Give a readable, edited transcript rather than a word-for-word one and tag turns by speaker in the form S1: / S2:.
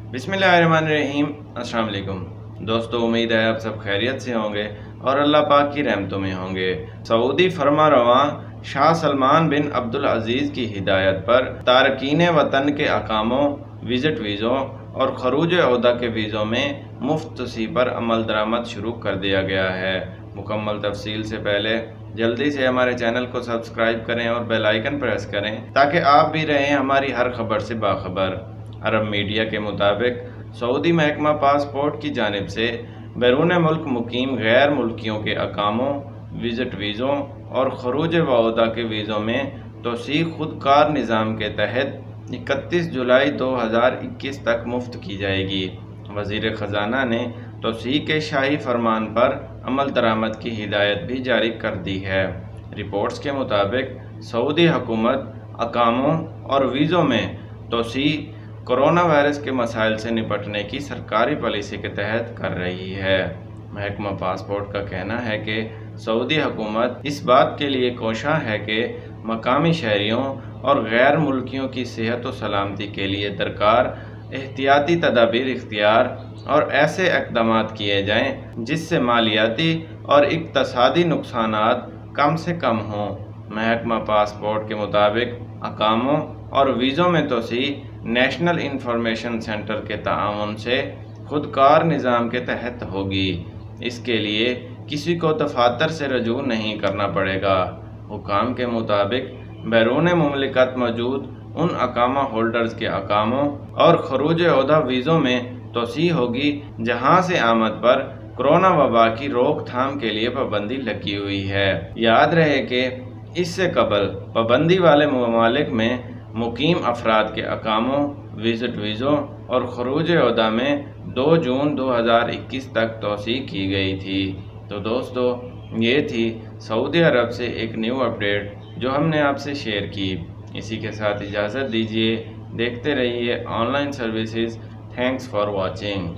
S1: बिस्मिल्लाहिर्रहमानिर्रहीम। अस्सलाम वालेकुम दोस्तों, उम्मीद है आप सब खैरियत से होंगे और अल्लाह पाक की रहमतों में होंगे। सऊदी फरमारवां शाह सलमान बिन अब्दुल अजीज़ की हिदायत पर तारकीन वतन के अकामों, विज़िट वीज़ों और खरूज ओहदा के वीज़ों में मुफ्त तोसी पर अमल दरामद शुरू कर दिया गया है। मुकम्मल तफसील से पहले जल्दी से हमारे चैनल को सब्सक्राइब करें और बेल आइकन प्रेस करें ताकि आप भी रहें हमारी हर खबर से बाखबर। अरब मीडिया के मुताबिक सऊदी महकमा पासपोर्ट की जानिब से बैरून मुल्क मुकीम गैर मुल्कियों के अकामों, विज़िट वीज़ों और खरूज वओदा के वीज़ों में तोसी खुदकार निज़ाम के तहत 31 जुलाई 2021 तक मुफ्त की जाएगी। वज़ीर ख़जाना ने तोसी के शाही फरमान पर अमल दरामद की हिदायत भी जारी कर दी है। रिपोर्ट्स के मुताबिक सऊदी हुकूमत अकामों और वीज़ों में तोसी कोरोना वायरस के मसाइल से निपटने की सरकारी पॉलिसी के तहत कर रही है। महकमा पासपोर्ट का कहना है कि सऊदी हुकूमत इस बात के लिए कोशां है कि मकामी शहरियों और गैर मुल्कियों की सेहत व सलामती के लिए दरकार एहतियाती तदाबीर इख्तियार और ऐसे इक़दामात किए जाएँ जिससे मालियाती और इक़्तिसादी नुकसानात कम से कम हों। महकमा पासपोर्ट के मुताबिक अकामों और वीज़ों में तोसी नेशनल इंफॉर्मेशन सेंटर के ताआवुन से खुदकार निज़ाम के तहत होगी। इसके लिए किसी को दफातर से रजू नहीं करना पड़ेगा। हुकाम के मुताबिक बैरून मुमलिकत मौजूद उन अकामा होल्डर्स के अकामों और खरूज ओहदा वीज़ों में तोसी होगी जहाँ से आमद पर कोरोना वबा की रोकथाम के लिए पाबंदी लगी हुई है। याद रहे कि इससे कबल पाबंदी वाले ममालिक में मुकीम अफराद के अकामों, विज़िट वीज़ों और खरूज ओहदा में 2 जून 2021 तक तोसी की गई थी। तो दोस्तों, ये थी सऊदी अरब से एक न्यू अपडेट जो हमने आपसे शेयर की। इसी के साथ इजाज़त दीजिए। देखते रहिए online services. Thanks for watching.